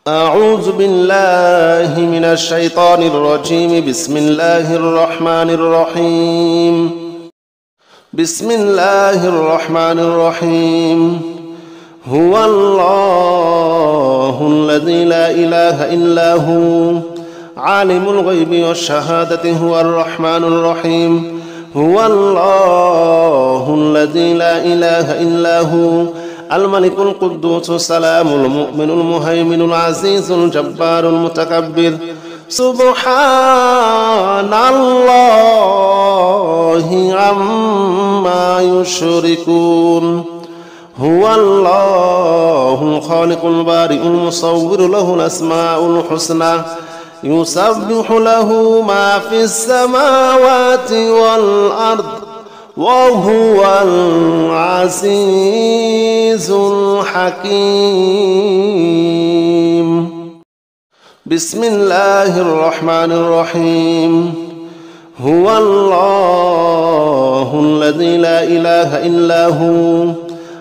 أعوذ بالله من الشيطان الرجيم. بسم الله الرحمن الرحيم. بسم الله الرحمن الرحيم. هو الله الذي لا إله إلا هو عالم الغيب والشهادة هو الرحمن الرحيم. هو الله الذي لا إله إلا هو الملك القدوس السلام المؤمن المهيمن العزيز الجبار المتكبر. سبحان الله عما يشركون. هو الله الخالق البارئ المصور له الأسماء الحسنى يسبح له ما في السماوات والأرض وهو العزيز الحكيم. بسم الله الرحمن الرحيم. هو الله الذي لا إله إلا هو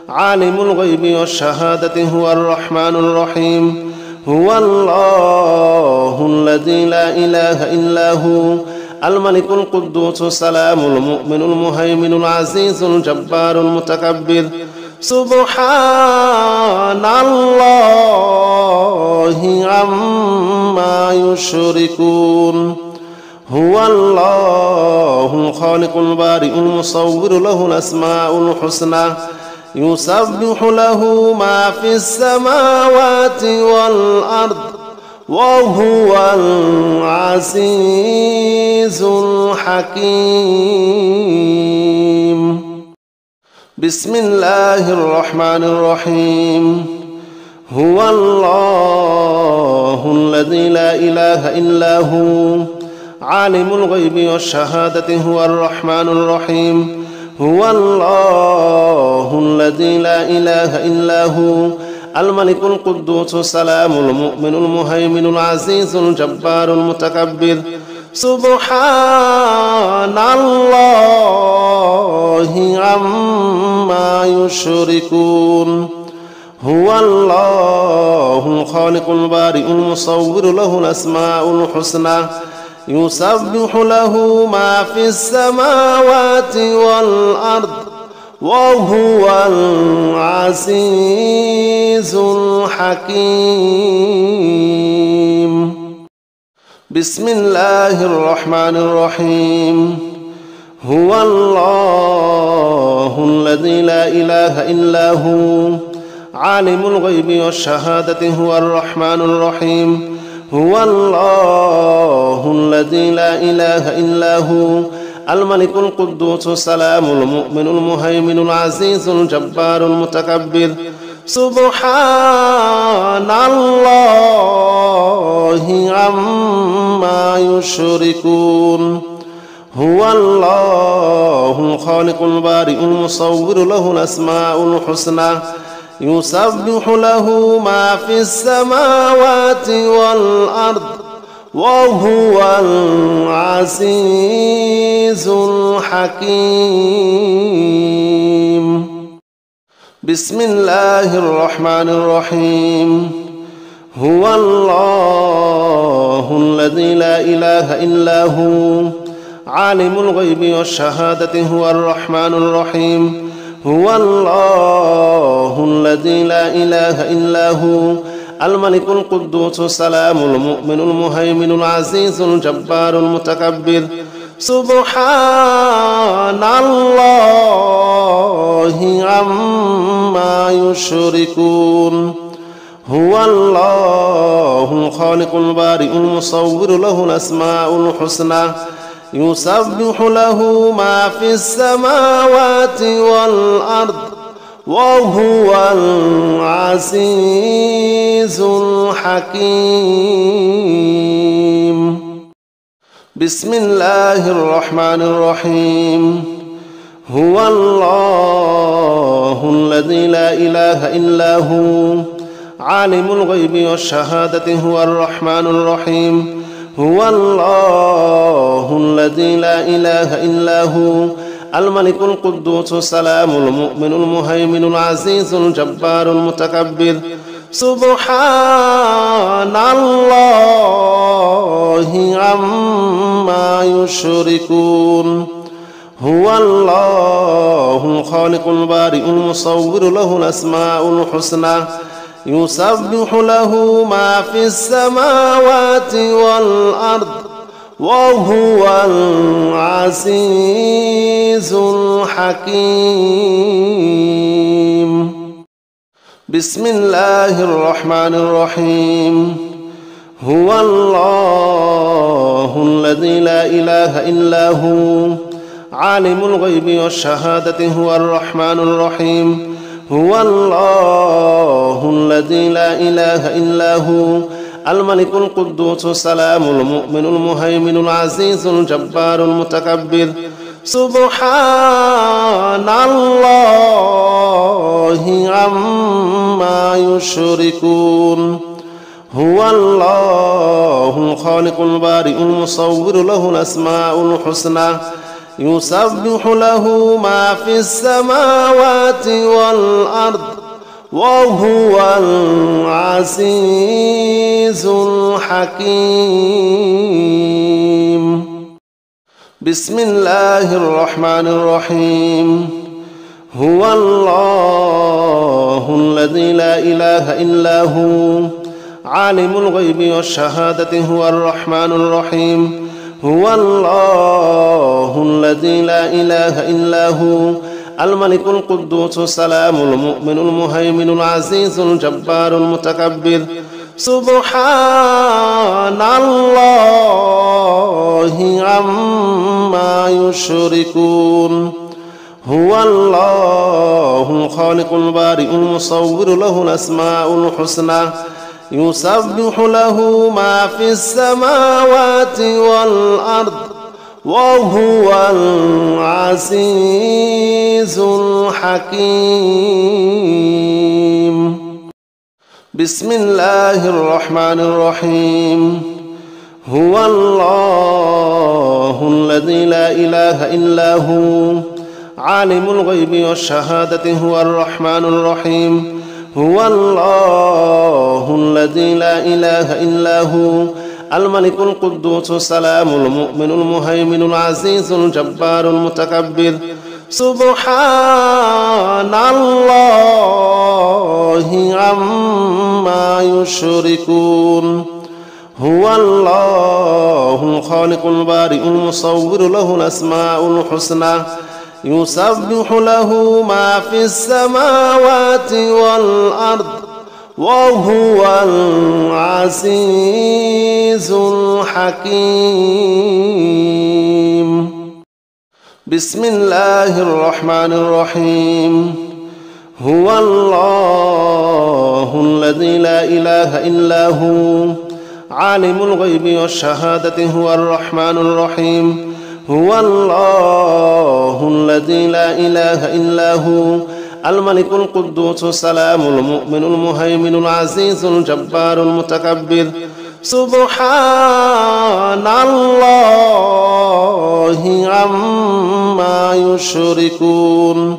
عالم الغيب والشهادة هو الرحمن الرحيم. هو الله الذي لا إله إلا هو الملك القدوس السلام المؤمن المهيمن العزيز الجبار المتكبر. سبحان الله عما يشركون. هو الله الخالق البارئ المصور له الأسماء الحسنى يسبح له ما في السماوات والأرض وهو العزيز الحكيم. بسم الله الرحمن الرحيم. هو الله الذي لا إله إلا هو عالم الغيب والشهادة هو الرحمن الرحيم. هو الله الذي لا إله إلا هو الملك القدوس السلام المؤمن المهيمن العزيز الجبار المتكبر. سبحان الله عما يشركون. هو الله الخالق البارئ المصور له الأسماء الحسنى يسبح له ما في السماوات والأرض وهو العزيز الحكيم. بسم الله الرحمن الرحيم. هو الله الذي لا إله إلا هو عالم الغيب والشهادة هو الرحمن الرحيم. هو الله الذي لا إله إلا هو الملك القدوس السلام المؤمن المهيمن العزيز الجبار المتكبر. سبحان الله عما يشركون. هو الله الخالق البارئ المصور له الأسماء الحسنى يسبح له ما في السماوات والأرض وهو العزيز الحكيم. بسم الله الرحمن الرحيم. هو الله الذي لا إله إلا هو عالم الغيب والشهادة هو الرحمن الرحيم. هو الله الذي لا إله إلا هو الملك القدوس السلام المؤمن المهيمن العزيز الجبار المتكبر. سبحان الله عما يشركون. هو الله الخالق البارئ المصور له الأسماء الحسنى يسبح له ما في السماوات والأرض وهو العزيز الحكيم. بسم الله الرحمن الرحيم. هو الله الذي لا إله إلا هو عالم الغيب والشهادة هو الرحمن الرحيم. هو الله الذي لا إله إلا هو الملك القدوس السلام المؤمن المهيمن العزيز الجبار المتكبر. سبحان الله عما يشركون هو الله الخالق البارئ المصور له الأسماء الحسنى يسبح له ما في السماوات والأرض وهو العزيز الحكيم بسم الله الرحمن الرحيم هو الله الذي لا إله إلا هو عالم الغيب والشهادة هو الرحمن الرحيم هو الله الذي لا إله إلا هو الملك القدوس السلام المؤمن المهيمن العزيز الجبار المتكبر سبحان الله عما يشركون هو الله الخالق البارئ المصور له الأسماء الحسنى يسبح له ما في السماوات والأرض وهو العزيز الحكيم بسم الله الرحمن الرحيم هو الله الذي لا إله إلا هو عالم الغيب والشهادة هو الرحمن الرحيم هو الله الذي لا إله إلا هو الملك القدوس السلام المؤمن المهيمن العزيز الجبار المتكبر سبحان الله عما يشركون هو الله الخالق البارئ المصور له الأسماء الحسنى يسبح له ما في السماوات والأرض وهو العزيز الحكيم بسم الله الرحمن الرحيم هو الله الذي لا إله إلا هو عالم الغيب والشهادة هو الرحمن الرحيم هو الله الذي لا إله إلا هو الملك القدوس السلام المؤمن المهيمن العزيز الجبار المتكبر سبحان الله عما يشركون هو الله الخالق البارئ المصور له الأسماء الحسنى يسبح له ما في السماوات والأرض وهو العزيز الحكيم بسم الله الرحمن الرحيم هو الله الذي لا إله إلا هو عالم الغيب والشهادة هو الرحمن الرحيم هو الله الذي لا إله إلا هو الملك القدوس السلام المؤمن المهيمن العزيز الجبار المتكبر سبحان الله عما يشركون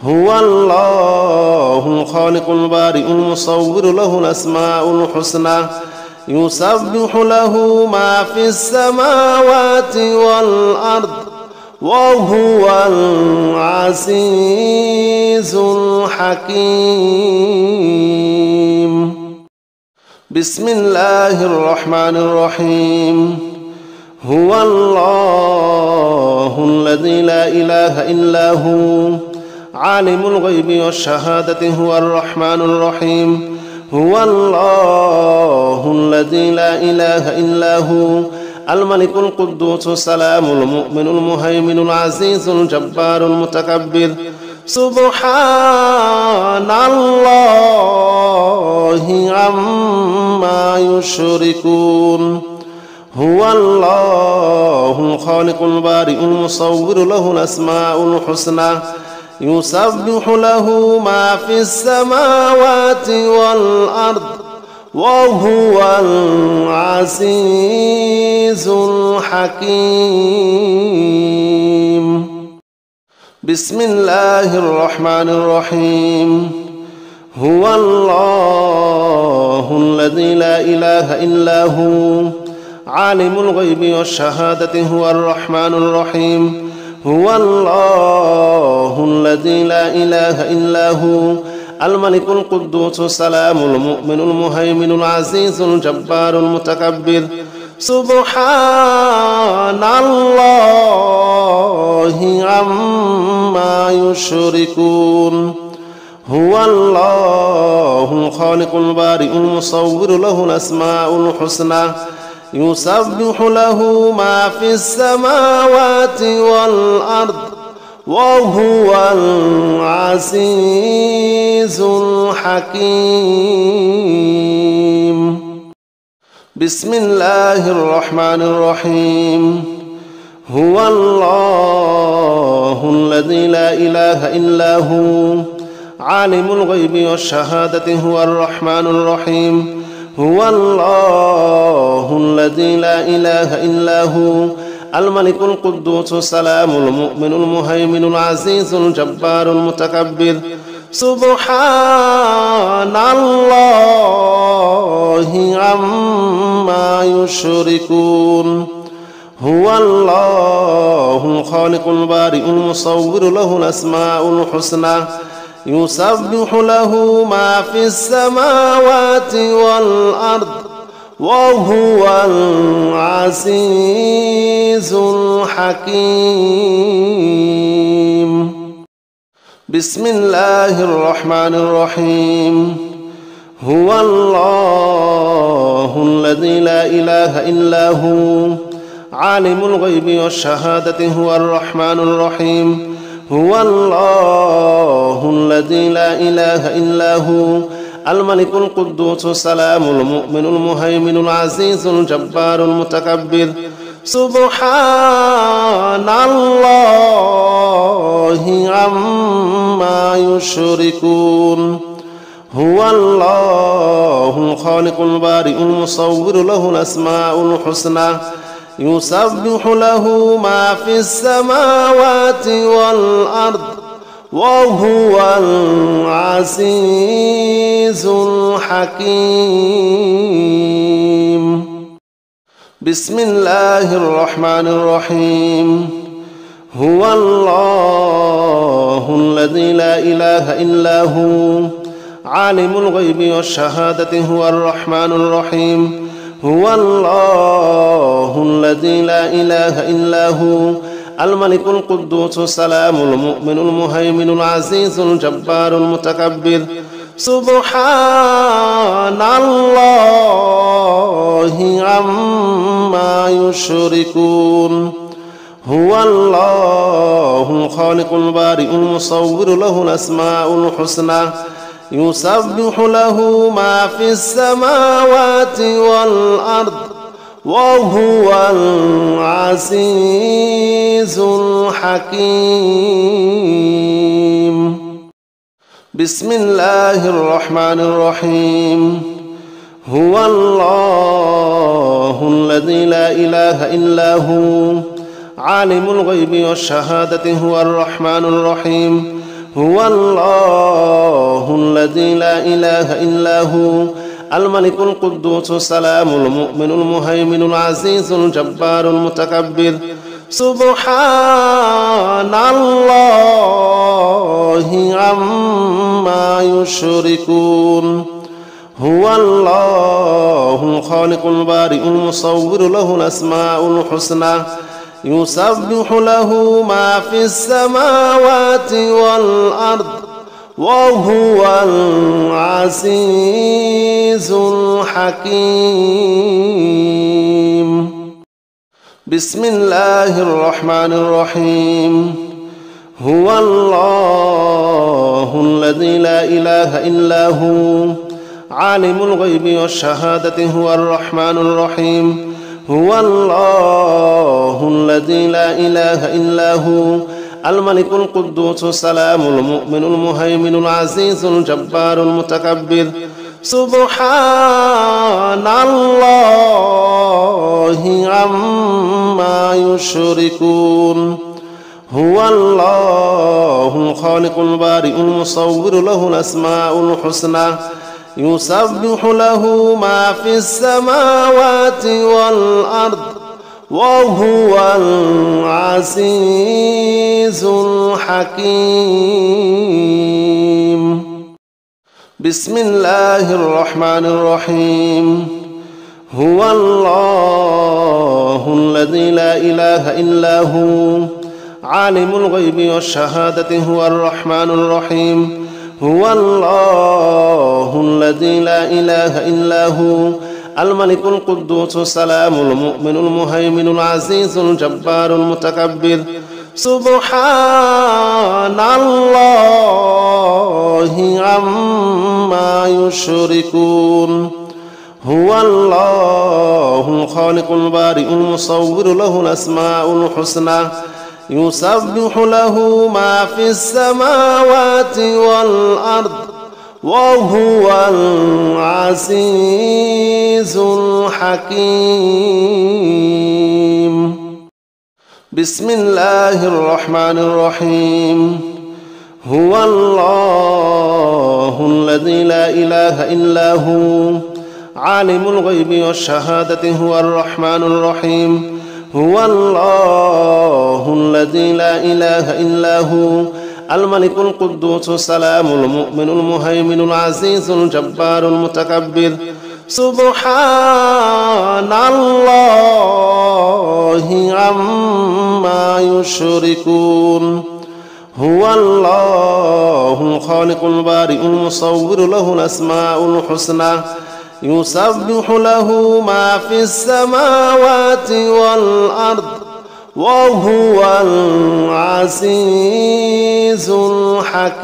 هو الله الخالق البارئ المصور له الأسماء الحسنى يسبح له ما في السماوات والأرض وهو العزيز الحكيم بسم الله الرحمن الرحيم هو الله الذي لا إله إلا هو عالم الغيب والشهادة هو الرحمن الرحيم هو الله الذي لا إله إلا هو الملك القدوس السلام المؤمن المهيمن العزيز الجبار المتكبر سبحان الله عما يشركون هو الله الخالق البارئ المصور له الأسماء الحسنى يسبح له ما في السماوات والأرض وهو العزيز الحكيم بسم الله الرحمن الرحيم هو الله الذي لا إله إلا هو عالم الغيب والشهادة هو الرحمن الرحيم هو الله الذي لا إله إلا هو الملك القدوس السلام المؤمن المهيمن العزيز الجبار المتكبر سبحان الله عما يشركون هو الله الخالق البارئ المصور له الأسماء الحسنى يسبح له ما في السماوات والأرض وهو العزيز الحكيم بسم الله الرحمن الرحيم هو الله الذي لا إله إلا هو عالم الغيب والشهادة هو الرحمن الرحيم هو الله الذي لا إله إلا هو الملك القدوس السلام المؤمن المهيمن العزيز الجبار المتكبر سبحان الله عما يشركون هو الله الخالق البارئ المصور له الأسماء الحسنى يسبح له ما في السماوات والأرض وهو العزيز الحكيم بسم الله الرحمن الرحيم هو الله الذي لا إله إلا هو عالم الغيب والشهادة هو الرحمن الرحيم هو الله الذي لا إله إلا هو الملك القدوس السلام المؤمن المهيمن العزيز الجبار المتكبر سبحان الله عما يشركون هو الله الخالق البارئ المصور له الأسماء الحسنى يسبح له ما في السماوات والأرض وهو العزيز الحكيم بسم الله الرحمن الرحيم هو الله الذي لا إله إلا هو عالم الغيب والشهادة هو الرحمن الرحيم هو الله الذي لا إله إلا هو الملك القدوس السلام المؤمن المهيمن العزيز الجبار المتكبر سبحان الله عما يشركون هو الله الخالق البارئ المصور له الأسماء الحسنى يسبح له ما في السماوات والأرض وهو العزيز الحكيم بسم الله الرحمن الرحيم هو الله الذي لا إله إلا هو عالم الغيب والشهادة هو الرحمن الرحيم هو الله الذي لا إله إلا هو الملك القدوس السلام المؤمن المهيمن العزيز الجبار المتكبر سبحان الله عما يشركون هو الله الخالق البارئ المصور له الأسماء الحسنى يسبح له ما في السماوات والأرض وهو العزيز الحكيم بسم الله الرحمن الرحيم هو الله الذي لا إله إلا هو عالم الغيب والشهادة هو الرحمن الرحيم هو الله الذي لا إله إلا هو الملك القدوس السلام المؤمن المهيمن العزيز الجبار المتكبر سبحان الله عما يشركون هو الله الخالق البارئ المصور له الأسماء الحسنى يسبح له ما في السماوات والأرض وهو العزيز الحكيم. بسم الله الرحمن الرحيم. هو الله الذي لا إله إلا هو عالم الغيب والشهادة هو الرحمن الرحيم. هو الله الذي لا إله إلا هو الملك القدوس السلام المؤمن المهيمن العزيز الجبار المتكبر. سبحان الله عما يشركون. هو الله الخالق البارئ المصور له الأسماء الحسنى يسبح له ما في السماوات والأرض وهو العزيز الحكيم. بسم الله الرحمن الرحيم. هو الله الذي لا إله إلا هو عالم الغيب والشهادة هو الرحمن الرحيم. هو الله الذي لا إله إلا هو الملك القدوس السلام المؤمن المهيمن العزيز الجبار المتكبر. سبحان الله عما يشركون. هو الله الخالق البارئ المصور له الأسماء الحسنى يسبح له ما في السماوات والأرض وهو العزيز الحكيم.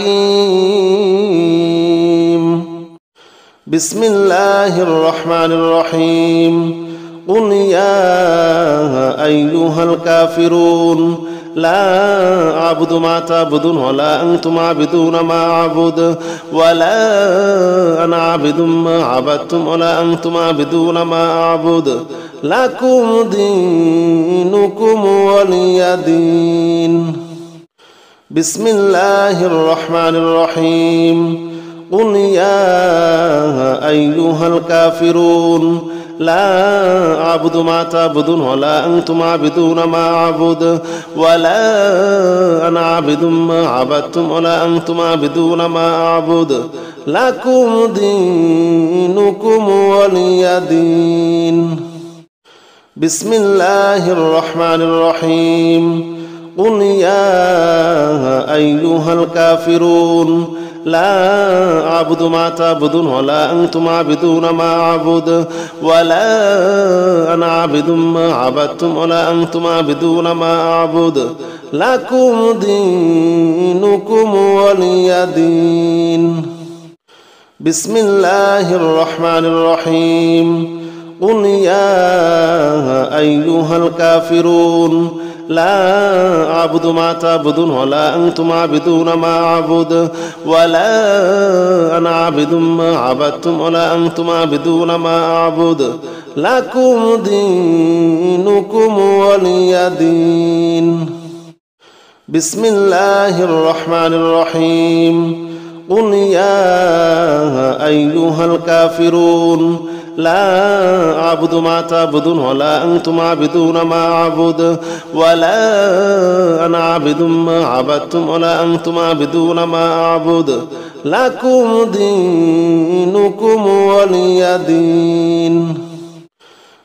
بسم الله الرحمن الرحيم. قل يا أيها الكافرون لا أعبد ما تعبدون ولا أنتم عابدون ما أعبد ولا أنا عابد ما عبدتم ولا أنتم عابدون ما أعبد لكم دينكم ولي دين. بسم الله الرحمن الرحيم. قل يا أيها الكافرون لا أعبد ما تعبدون ولا أنتم عابدون ما أعبد ولا أنا عابد ما عبدتم ولا أنتم عابدون ما أعبد لكم دينكم ولي دين. بسم الله الرحمن الرحيم. قل يا أيها الكافرون لا أعبد ما تعبدون ولا أنتم عابدون ما أعبد ولا أنا عابد ما عبدتم ولا أنتم عابدون ما أعبد لكم دينكم ولي دين. بسم الله الرحمن الرحيم. قل يا أيها الكافرون لا أعبد ما تعبدون ولا أنتم عابدون ما أعبد ولا أنا عابد ما عبدتم ولا أنتم عابدون ما أعبد لكم دينكم ولي دين. بسم الله الرحمن الرحيم. قل يا أيها الكافرون لا أعبد ما تعبدون ولا أنتم عابدون ما أعبد ولا أنا عابد ما عبدتم ولا أنتم عابدون ما أعبد لكم دينكم ولي دين.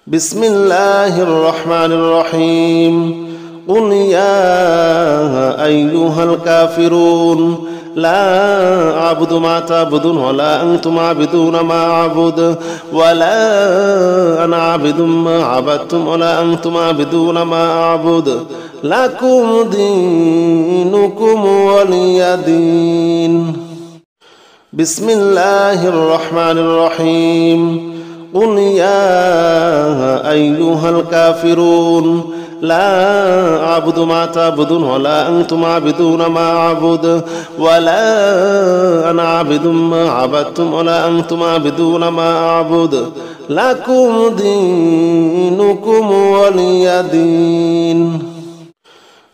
بسم الله الرحمن الرحيم. قل يا أيها الكافرون لا أعبد ما تعبدون ولا أنتم عابدون ما أعبد ولا أنا عابد ما عبدتم ولا أنتم عابدون ما أعبد لكم دينكم ولي دين. بسم الله الرحمن الرحيم. قل يا أيها الكافرون لا أعبد ما تعبدون ولا أنتم عابدون ما أعبد ولا أنا عابد ما عبدتم ولا أنتم عابدون ما أعبد لكم دينكم ولي دين.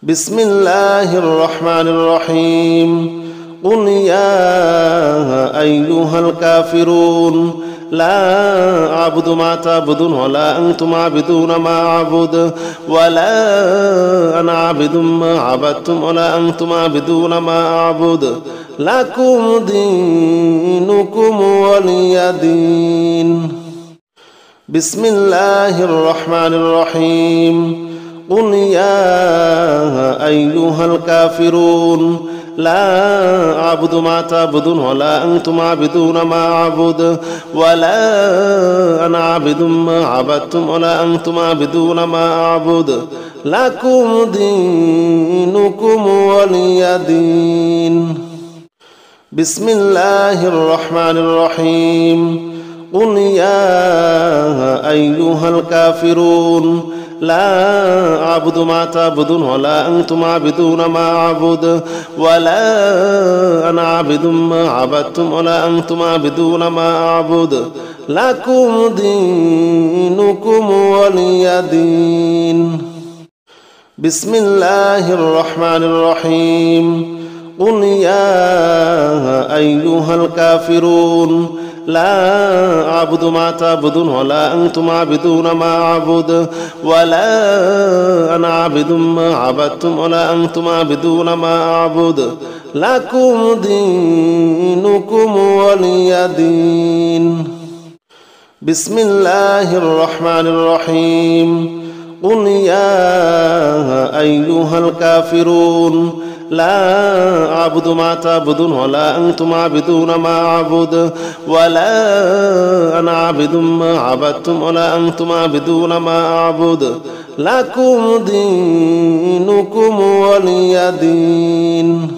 بسم الله الرحمن الرحيم. قل يا أيها الكافرون لا أعبد ما تعبدون ولا أنتم عابدون ما أعبد ولا أنا عابد ما عبدتم ولا أنتم عابدون ما أعبد لكم دينكم ولي دين. بسم الله الرحمن الرحيم. قل يا أيها الكافرون لا أعبد ما تعبدون ولا أنتم عابدون ما أعبد ولا أنا عابد ما عبدتم ولا أنتم عابدون ما أعبد لكم دينكم ولي دين. بسم الله الرحمن الرحيم. قل يا أيها الكافرون لا أعبد ما تعبدون ولا أنتم عابدون ما أعبد ولا أنا عابد ما عبدتم ولا أنتم عابدون ما أعبد لكم دينكم ولي دين. بسم الله الرحمن الرحيم. قل يا أيها الكافرون لا أعبد ما تعبدون ولا أنتم عابدون ما أعبد ولا أنا عابد ما عبدتم ولا أنتم عابدون ما أعبد لكم دينكم ولي دين. بسم الله الرحمن الرحيم. قل يا أيها الكافرون لا أعبد ما تعبدون ولا أنتم عابدون ما أعبد ولا أنا عابد ما عبدتم ولا أنتم عابدون ما أعبد لكم دينكم ولي دين.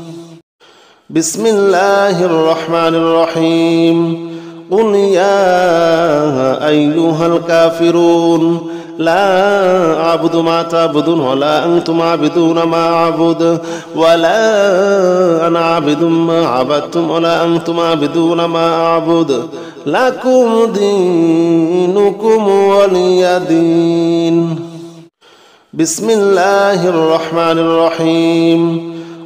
بسم الله الرحمن الرحيم. قل يا أيها الكافرون لا أعبد ما تعبدون ولا أنتم عابدون ما أعبد ولا أنا عابد ما عبدتم ولا أنتم عابدون ما أعبد لكم دينكم ولي دين. بسم الله الرحمن الرحيم.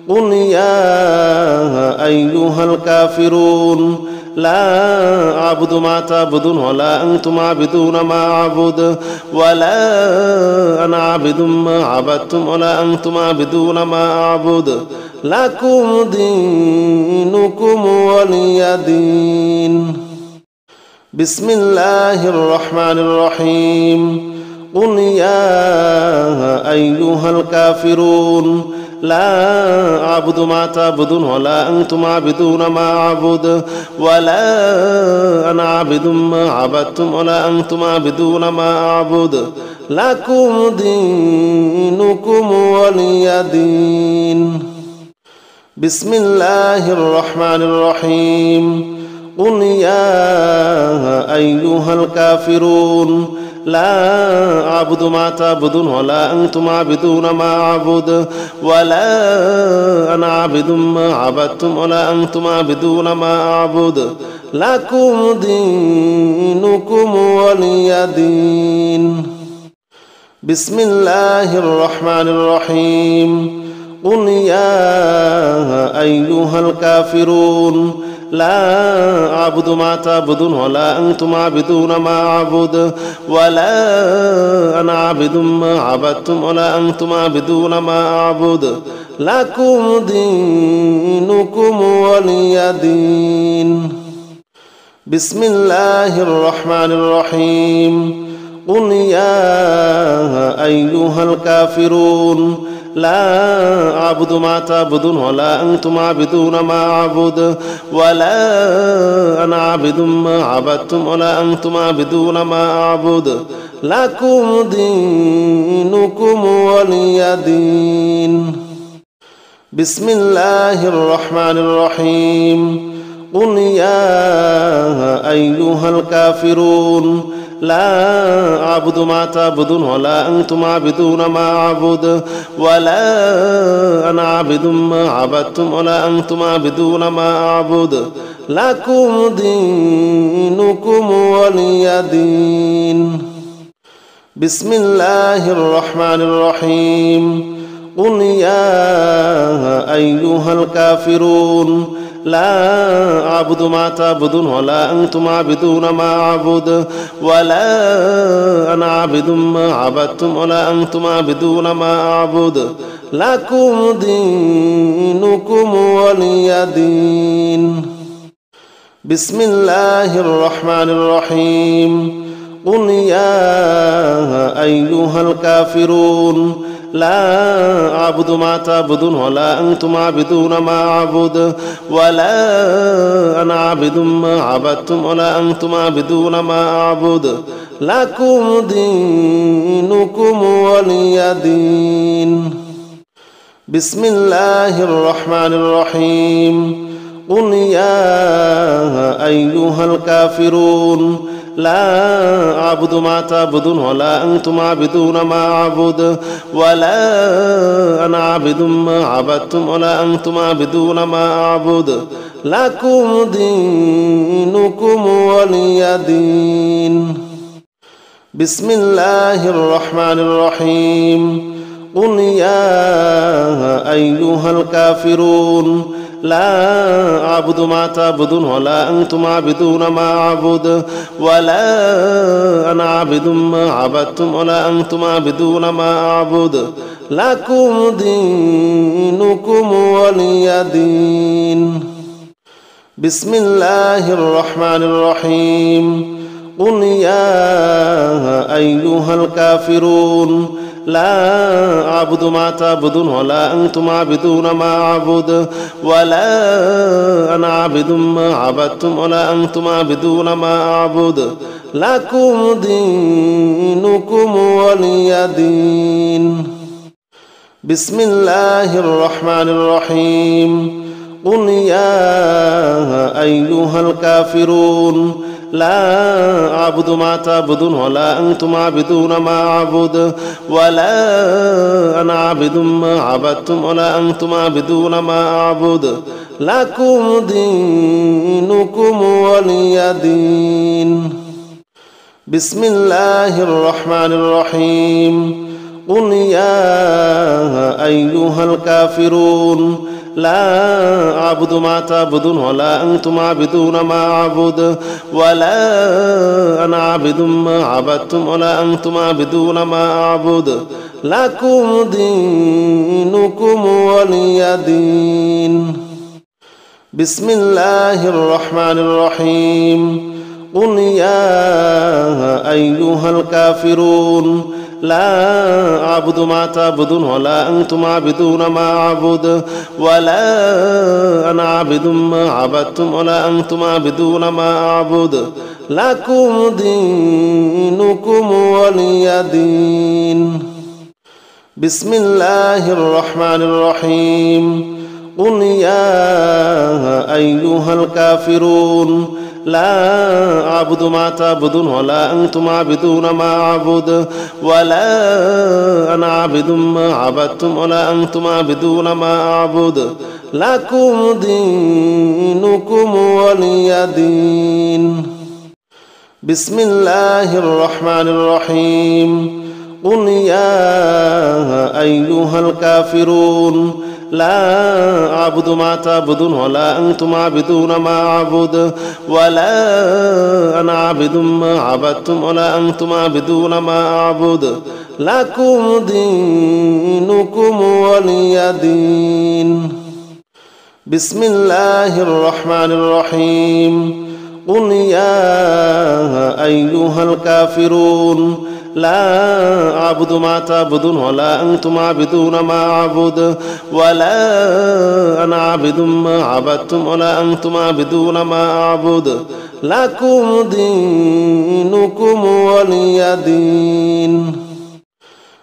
قل يا أيها الكافرون لا أعبد ما تعبدون ولا أنتم عابدون ما أعبد ولا أنا عابد ما عبدتم ولا أنتم عابدون ما أعبد لكم دينكم ولي دين. بسم الله الرحمن الرحيم. قل يا أيها الكافرون لا أعبد ما تعبدون ولا أنتم عابدون ما أعبد ولا أنا عابد ما عبدتم ولا أنتم عابدون ما أعبد لكم دينكم ولي دين. بسم الله الرحمن الرحيم. قل يا أيها الكافرون لا أعبد ما تعبدون ولا أنتم عابدون ما أعبد ولا أنا عابد ما عبدتم ولا أنتم عابدون ما أعبد لكم دينكم ولي دين. بسم الله الرحمن الرحيم. قل يا أيها الكافرون لا أعبد ما تعبدون ولا أنتم عابدون ما أعبد ولا أنا عابد ما عبدتم ولا أنتم عابدون ما أعبد لكم دينكم ولي دين. بسم الله الرحمن الرحيم. قل يا أيها الكافرون لا أعبد ما تعبدون ولا أنتم عابدون ما أعبد ولا أنا عابد ما عبدتم ولا أنتم عابدون ما أعبد لكم دينكم ولي دين. بسم الله الرحمن الرحيم. قل يا أيها الكافرون لا أعبد ما تعبدون ولا أنتم عابدون ما أعبد ولا أنا عابد ما عبدتم ولا أنتم عابدون ما أعبد لكم دينكم ولي دين. بسم الله الرحمن الرحيم. قل يا أيها الكافرون لا أعبد ما تعبدون ولا أنتم عابدون ما أعبد ولا أنا عابد ما عبدتم ولا أنتم عابدون ما أعبد لكم دينكم ولي دين. بسم الله الرحمن الرحيم. قل يا أيها الكافرون لا أعبد ما تعبدون ولا أنتم عابدون ما أعبد ولا أنا عابد ما عبدتم ولا أنتم عابدون ما أعبد لكم دينكم ولي دين. بسم الله الرحمن الرحيم. قل يا أيها الكافرون لا أعبد ما تعبدون ولا أنتم عابدون ما أعبد ولا أنا عابد ما عبدتم ولا أنتم عابدون ما أعبد لكم دينكم ولي دين. بسم الله الرحمن الرحيم. قل يا أيها الكافرون لا أعبد ما تعبدون ولا أنتم عابدون ما أعبد ولا أنا عابد ما عبدتم ولا أنتم عابدون ما أعبد لكم دينكم ولي دين. بسم الله الرحمن الرحيم. قل يا أيها الكافرون لا أعبد ما تعبدون ولا أنتم عابدون ما أعبد ولا أنا عابد ما عبدتم ولا أنتم عابدون ما أعبد لكم دينكم ولي دين. بسم الله الرحمن الرحيم. قل يا أيها الكافرون لا أعبد ما تعبدون ولا أنتم عابدون ما أعبد ولا أنا عابد ما عبدتم ولا أنتم عابدون ما أعبد لكم دينكم ولي دين. بسم الله الرحمن الرحيم. قل يا أيها الكافرون لا أعبد ما تعبدون ولا أنتم عابدون ما أعبد ولا أنا عابد ما عبدتم ولا أنتم عابدون ما أعبد لكم دينكم ولي دين. بسم الله الرحمن الرحيم. قل يا أيها الكافرون لا أعبد ما تعبدون ولا أنتم عابدون ما أعبد ولا أنا عابد ما عبدتم ولا أنتم عابدون ما أعبد لكم دينكم ولي دين. بسم الله الرحمن الرحيم. قل يا أيها الكافرون لا أعبد ما تعبدون ولا أنتم عابدون ما أعبد ولا أنا عابد ما عبدتم ولا أنتم عابدون ما أعبد لكم دينكم ولي دين. بسم الله الرحمن الرحيم. قل يا أيها الكافرون لا أعبد ما تعبدون ولا أنتم عابدون ما أعبد ولا أنا عابد ما عبدتم ولا أنتم عابدون ما أعبد لكم دينكم ولي دين. بسم الله الرحمن الرحيم. قل يا أيها الكافرون لا أعبد ما تعبدون ولا أنتم عابدون ما أعبد ولا أنا عابد ما عبدتم ولا أنتم عابدون ما أعبد لكم دينكم ولي دين.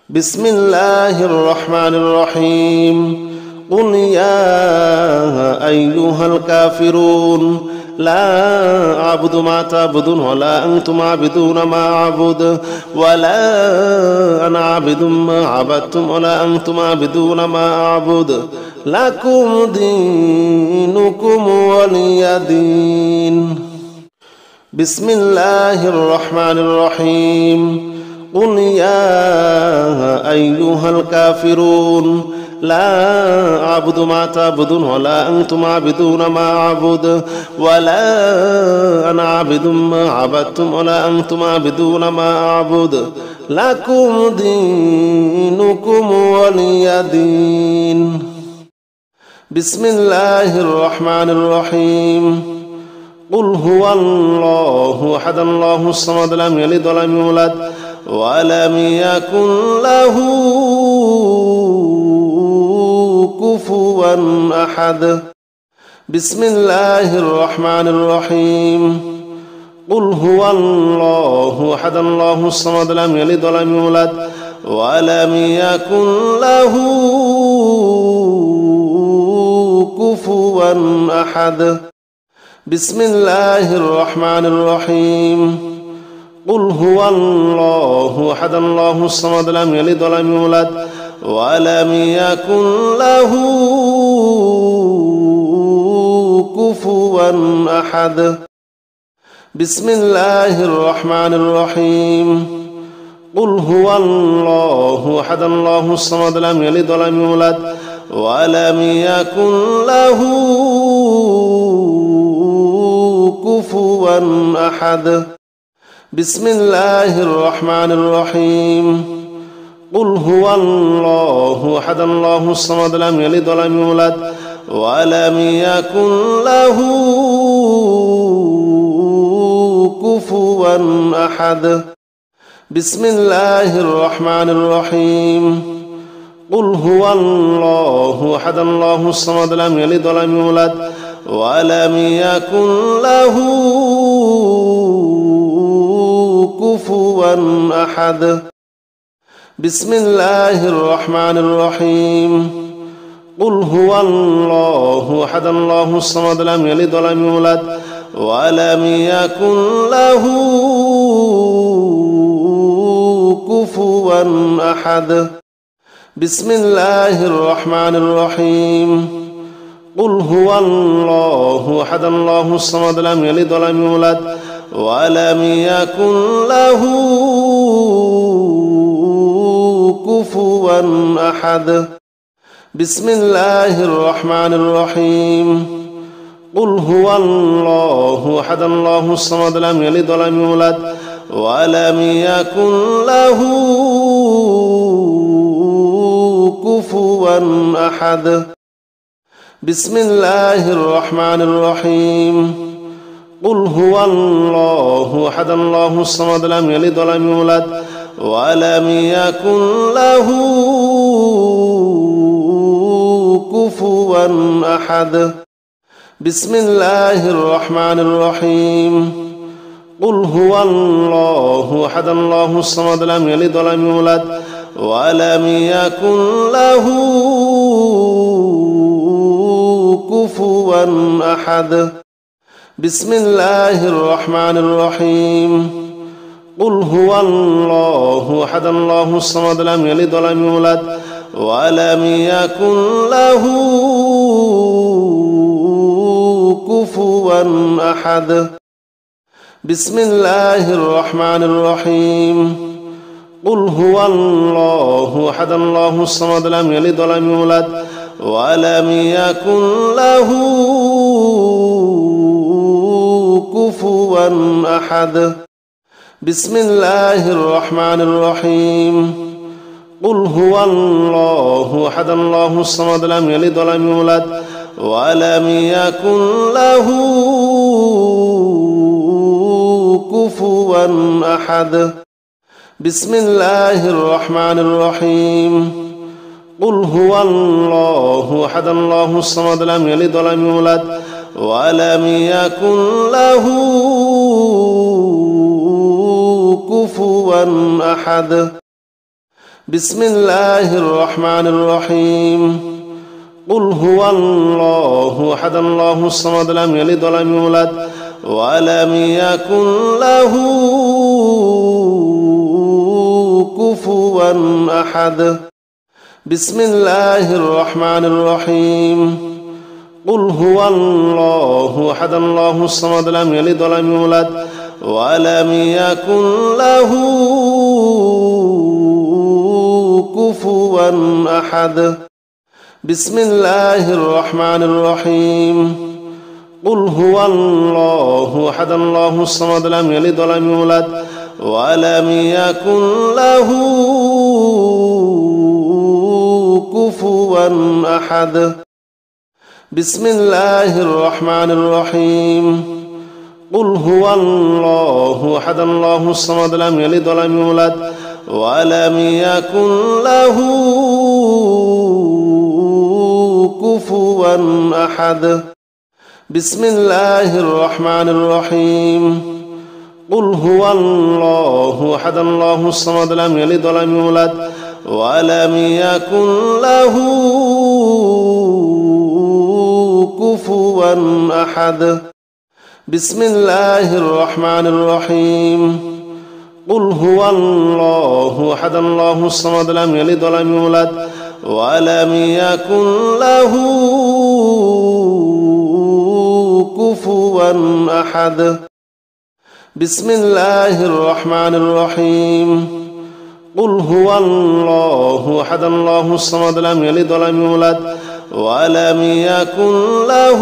بسم الله الرحمن الرحيم. قل يا أيها الكافرون لا أعبد ما تعبدون ولا أنتم عابدون ما أعبد ولا أنا عابد ما عبدتم ولا أنتم عابدون ما أعبد لكم دينكم ولي دين. بسم الله الرحمن الرحيم. قل يا أيها الكافرون لا أعبد ما تعبدون ولا أنتم عابدون ما أعبد ولا أنا عابد ما عبدتم ولا أنتم عابدون ما أعبد لكم دينكم ولي دين. بسم الله الرحمن الرحيم. قل هو الله أحد الله الصمد لم يلد ولم يولد ولم يكن له كفوا أحد. بسم الله الرحمن الرحيم. قل هو الله أحد الله الصمد لم يلد ولم يولد ولم يكن له كفوا أحد. بسم الله الرحمن الرحيم. قل هو الله أحد الله الصمد لم يلد ولم يولد ولم يكن له كفوا أحد. بسم الله الرحمن الرحيم. قل هو الله أحد الله الصمد لم يلد ولم يولد ولم يكن له كفوا أحد. بسم الله الرحمن الرحيم. قل هو الله أحد الله الصمد لم يلد ولم يولد ولم يكن له كفوا أحد. بسم الله الرحمن الرحيم. قل هو الله أحد الله الصمد لم يلد ولم يولد ولم يكن له كفوا أحد. بسم الله الرحمن الرحيم. قل هو الله أحد الله الصمد لم يلد ولم يولد ولم يكن له كفوا أحد. بسم الله الرحمن الرحيم. قل هو الله أحد الله الصمد لم يلد ولم يولد ولم يكن له كفوا أحد. بسم الله الرحمن الرحيم. قل هو الله أحد الله الصمد لم يلد ولم يولد ولم يكن له كفوا أحد. بسم الله الرحمن الرحيم. قل هو الله أحد الله الصمد لم يلد ولم يولد ولم يكن له كفوا أحد. بسم الله الرحمن الرحيم. قل هو الله أحد الله الصمد لم يلد ولم يولد ولم يكن له كفوا أحد. بسم الله الرحمن الرحيم. قل هو الله أحد الله الصمد لم يلد ولم يولد ولم يكن له كفوا أحد. بسم الله الرحمن الرحيم. قل هو الله أحد الله الصمد لم يلد ولم يولد ولم يكن له كفوا أحد. بسم الله الرحمن الرحيم. قل هو الله أحد الله الصمد لم يلد ولم يولد ولم يكن له كفوا أحد. بسم الله الرحمن الرحيم. قل هو الله أحد الله الصمد لم يلد ولم يولد ولم يكن له كفوا أحد. بسم الله الرحمن الرحيم. قل هو الله أحد الله الصمد لم يلد ولم يولد ولم يكن له كفوا أحد. بسم الله الرحمن الرحيم. قل هو الله أحد الله الصمد لم يلد ولم يولد ولم يكن له كفوا أحد. بسم الله الرحمن الرحيم قل هو الله أحد الله الصمد لم يلد ولم يولد ولم يكن له كفوا أحد بسم الله الرحمن الرحيم قل هو الله أحد الله الصمد لم يلد ولم يولد ولم يكن له كفوا أحد بسم الله الرحمن الرحيم قل هو الله أحد الله الصمد لم يلد ولم يولد ولم يكن له كفوا أحد بسم الله الرحمن الرحيم قل هو الله أحد الله الصمد لم يلد ولم يولد ولم يكن له كفوا أحد بسم الله الرحمن الرحيم قل هو الله أحد الله الصمد لم يلد ولم يولد ولم يكن له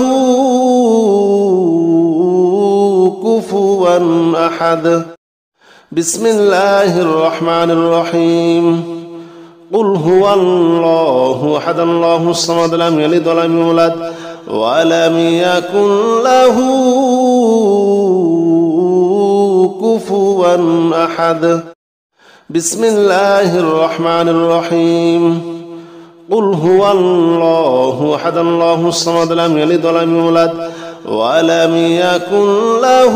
كفوا أحد بسم الله الرحمن الرحيم قل هو الله أحد الله الصمد لم يلد ولم يولد ولم يكن له كفوا أحد بسم الله الرحمن الرحيم قل هو الله أحد الله الصمد لم يلد ولم يولد ولم يكن له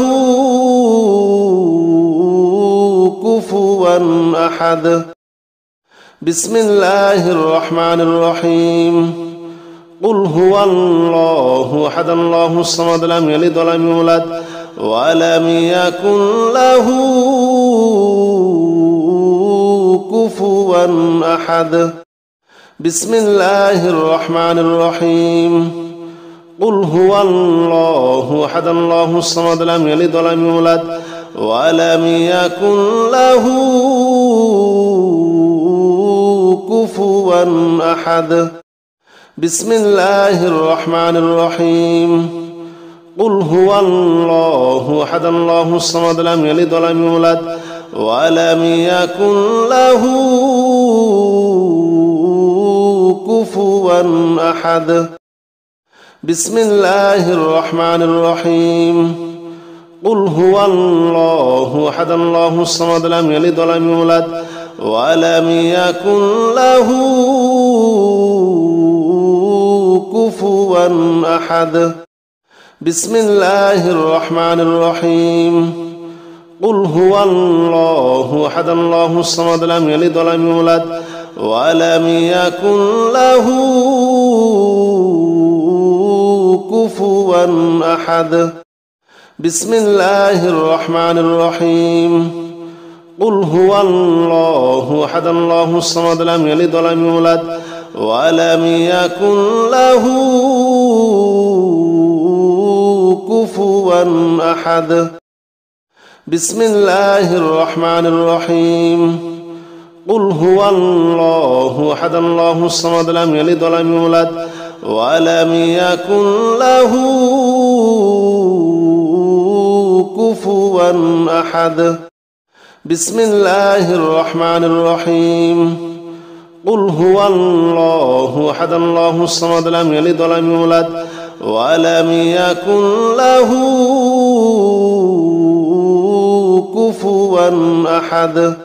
كفوا أحد بسم الله الرحمن الرحيم قل هو الله أحد الله الصمد لم يلد ولم يولد ولم يكن له كفوا أحد بسم الله الرحمن الرحيم قل هو الله أحد الله الصمد لم يلد ولم يولد ولم يكن له كفوا أحد بسم الله الرحمن الرحيم قل هو الله أحد الله الصمد لم يلد ولم يولد ولم يكن له كفوا أحد بسم الله الرحمن الرحيم قل هو الله أحد الله الصمد لم يلد ولم يولد ولم يكن له كفوا أحد بسم الله الرحمن الرحيم قل هو الله أحد الله الصمد لم يلد ولم يولد ولم يكن له كفوا أحد بسم الله الرحمن الرحيم قل هو الله أحد الله الصمد لم يلد ولم يولد ولم يكن له كفوا أحد بسم الله الرحمن الرحيم قل هو الله أحد الله الصمد لم يلد ولم يولد ولم يكن له كفوا أحد بسم الله الرحمن الرحيم قل هو الله أحد الله الصمد لم يلد ولم يولد ولم يكن له كفوا أحد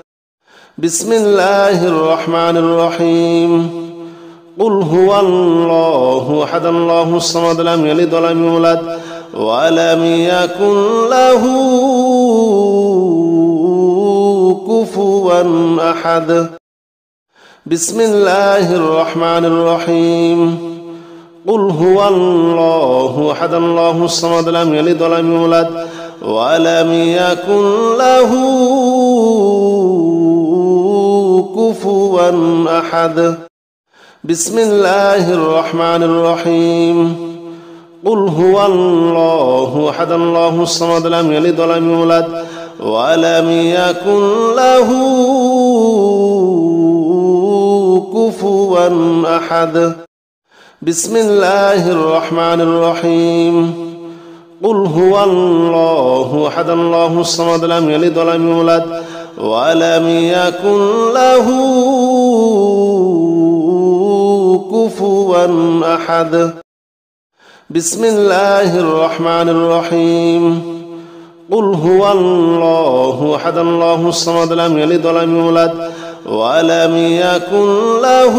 بسم الله الرحمن الرحيم قل هو الله أحد الله الصمد لم يلد ولم يولد ولم يكن له كفوا أحد بسم الله الرحمن الرحيم قل هو الله أحد الله الصمد لم يلد ولم يولد ولم يكن له كفوا أحد بسم الله الرحمن الرحيم قل هو الله أحد الله الصمد لم يلد ولم يولد ولم يكن له كفوا أحد بسم الله الرحمن الرحيم قل هو الله أحد الله الصمد لم يلد ولم يولد ولم يكن له كفوا أحد بسم الله الرحمن الرحيم قل هو الله أحد الله الصمد لم يلد ولم يولد ولم يكن له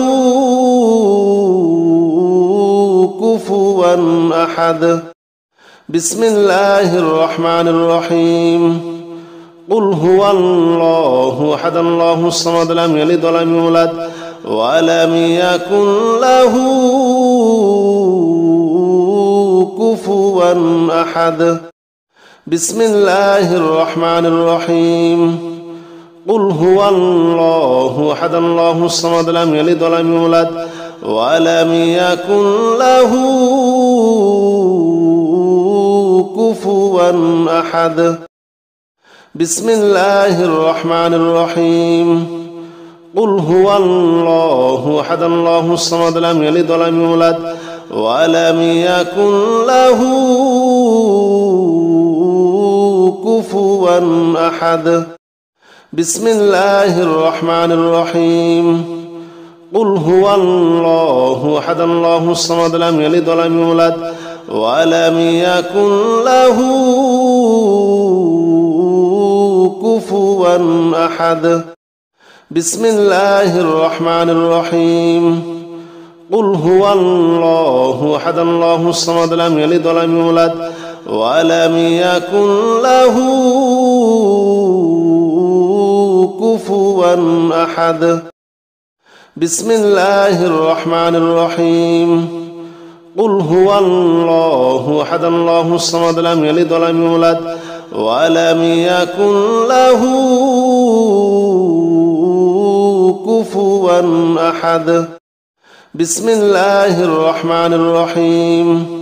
كفوا أحد بسم الله الرحمن الرحيم قل هو الله أحد الله الصمد لم يلد ولم يولد ولم يكن له كفوا أحد بسم الله الرحمن الرحيم قل هو الله أحد الله الصمد لم يلد ولم يولد ولم يكن له كفوا أحد بسم الله الرحمن الرحيم قل هو الله أحد الله الصمد لم يلد ولم يولد ولم يكن له كفوا أحد بسم الله الرحمن الرحيم قل هو الله أحد الله الصمد لم يلد ولم يولد ولم يكن له كفوا أحد بسم الله الرحمن الرحيم قل هو الله أحد الله الصمد لم يلد ولم يولد ولم يكن له كفوا أحد بسم الله الرحمن الرحيم قل هو الله أحد الله الصمد لم يلد ولم يولد ولم يكن له كفوا أحد بسم الله الرحمن الرحيم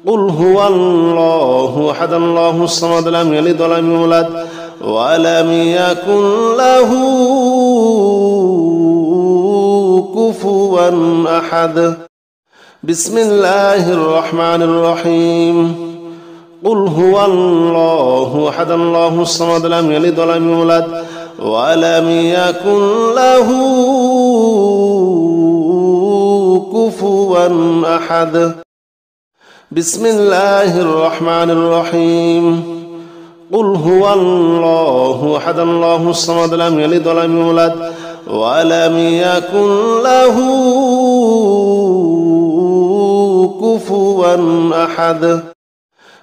قل هو الله أحد الله الصمد لم يلد ولم يولد ولم يكن له كفوا أحد بسم الله الرحمن الرحيم قل هو الله أحد الله الصمد لم يلد ولم يولد ولم يكن له كفوا أحد بسم الله الرحمن الرحيم قل هو الله أحد الله الصمد لم يلد ولم يولد ولم يكن له كفوا أحد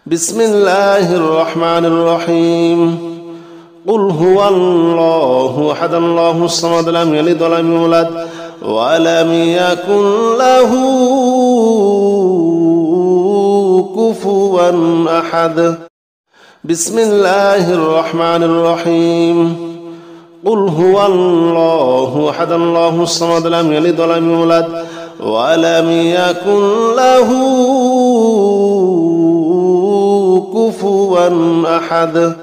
بسم الله الرحمن الرحيم قل هو الله أحد الله الصمد لم يلد ولم يولد ولم يكن له كفوا أحد بسم الله الرحمن الرحيم قل هو الله أحد الله الصمد لم يلد ولم يولد ولم يكن له كفوا أحد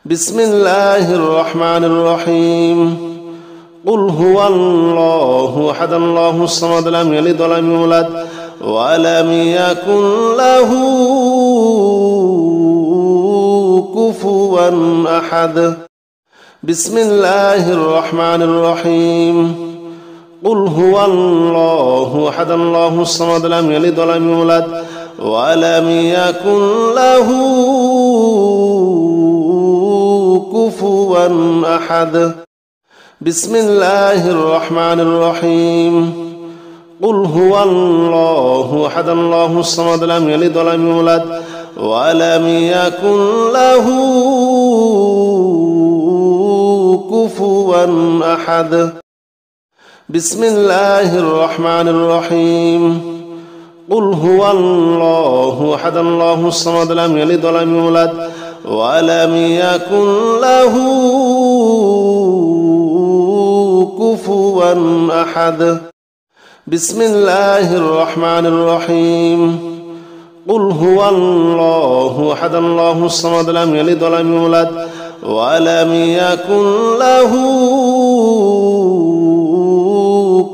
بسم الله الرحمن الرحيم قل هو الله أحد الله الصمد لم يلد ولم يولد ولم يكن له كفوا أحد بسم الله الرحمن الرحيم قل هو الله أحد الله الصمد لم يلد ولم يولد ولم يكن له كفوا أحد بسم الله الرحمن الرحيم قل هو الله أحد الله الصمد لم يلد ولم يولد ولم يكن له كفوا أحد بسم الله الرحمن الرحيم قل هو الله أحد الله الصمد لم يلد ولم يولد ولم يكن له كفوا أحد بسم الله الرحمن الرحيم قل هو الله أحد الله الصمد لم يلد ولم يولد ولم يكن له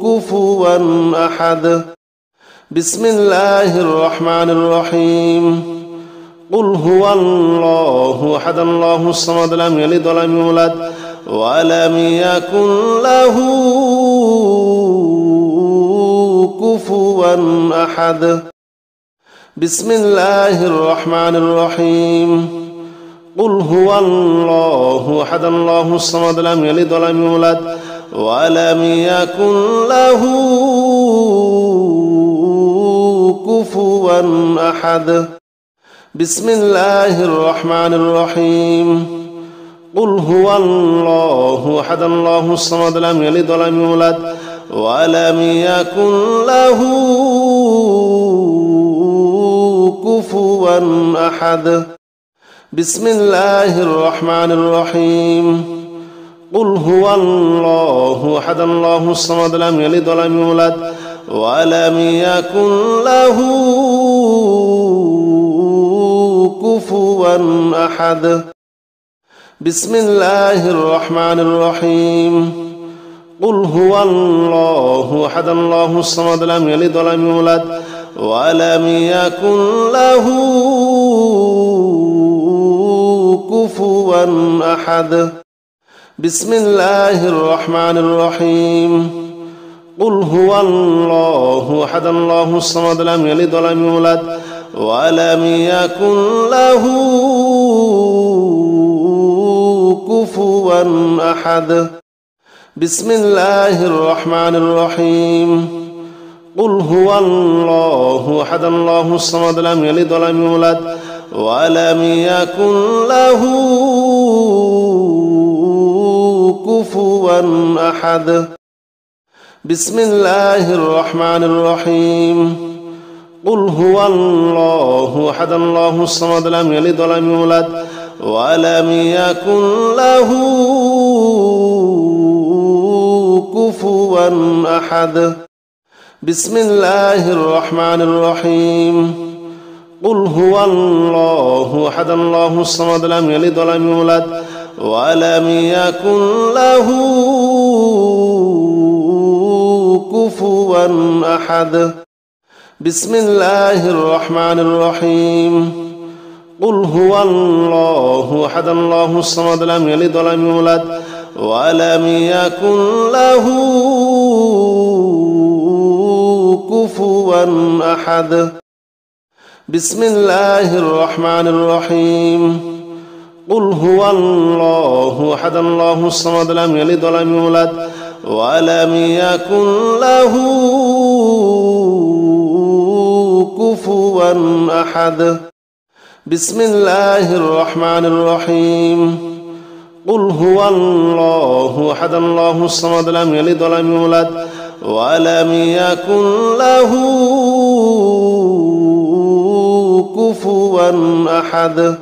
كفوا أحد بسم الله الرحمن الرحيم قل هو الله أحد الله الصمد لم يلد ولم يولد ولم يكن له كفوا أحد بسم الله الرحمن الرحيم قل هو الله أحد الله الصمد لم يلد ولم يولد ولم يكن له كفوا أحد بسم الله الرحمن الرحيم قل هو الله أحد الله الصمد لم يلد ولم يولد ولم يكن له كفوا أحد بسم الله الرحمن الرحيم قل هو الله أحد الله الصمد لم يلد ولم يولد ولم يكن له كفوا أحد بسم الله الرحمن الرحيم قل هو الله أحد الله الصمد لم يلد ولم يولد ولم يكن له كفوا أحد بسم الله الرحمن الرحيم قل هو الله أحد الله الصمد لم يلد ولم يولد ولم يكن له كفوا أحد بسم الله الرحمن الرحيم قل هو الله أحد الله الصمد لم يلد ولم يولد ولم يكن له كفوا أحد بسم الله الرحمن الرحيم قل هو الله أحد الله الصمد لم يلد ولم يولد ولم يكن له كفوا أحد بسم الله الرحمن الرحيم قل هو الله أحد الله الصمد لم يلد ولم يولد ولم يكن له كفوا أحد بسم الله الرحمن الرحيم قل هو الله أحد الله الصمد لم يلد ولم يولد ولم يكن له كفوا أحد بسم الله الرحمن الرحيم قل هو الله أحد الله الصمد لم يلد ولم يولد ولم يكن له كفوا أحد بسم الله الرحمن الرحيم قل هو الله أحد الله الصمد لم يلد ولم يولد ولم يكن له كفوا أحد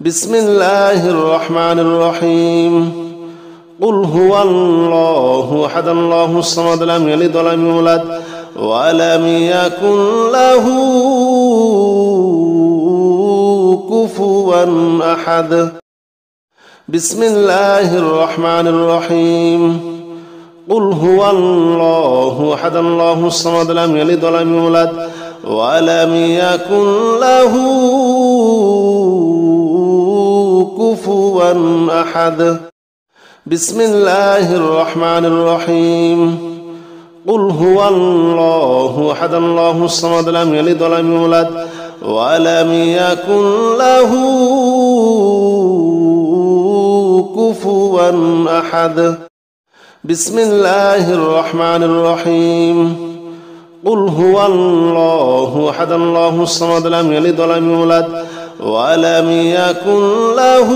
بسم الله الرحمن الرحيم قل هو الله أحد الله الصمد لم يلد ولم يولد ولم يكن له كفوا أحد بسم الله الرحمن الرحيم قل هو الله أحد الله الصمد لم يلد ولم يولد ولم يكن له كفوا أحد بسم الله الرحمن الرحيم قل هو الله أحد الله الصمد لم يلد ولم يولد ولم يكن له كفوا أحد بسم الله الرحمن الرحيم قل هو الله أحد الله الصمد لم يلد ولم يولد ولم يكن له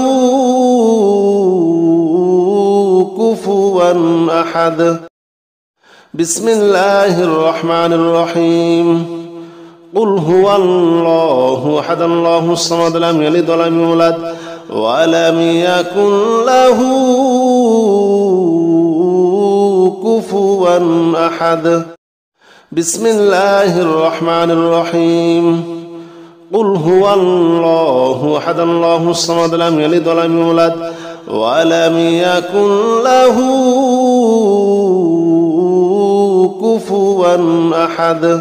كفوا أحد بسم الله الرحمن الرحيم قل هو الله أحد الله الصمد لم يلد ولم يولد ولم يكن له كفوا أحد بسم الله الرحمن الرحيم قل هو الله أحد الله الصمد لم يلد ولم يولد ولم يكن له كفوا أحد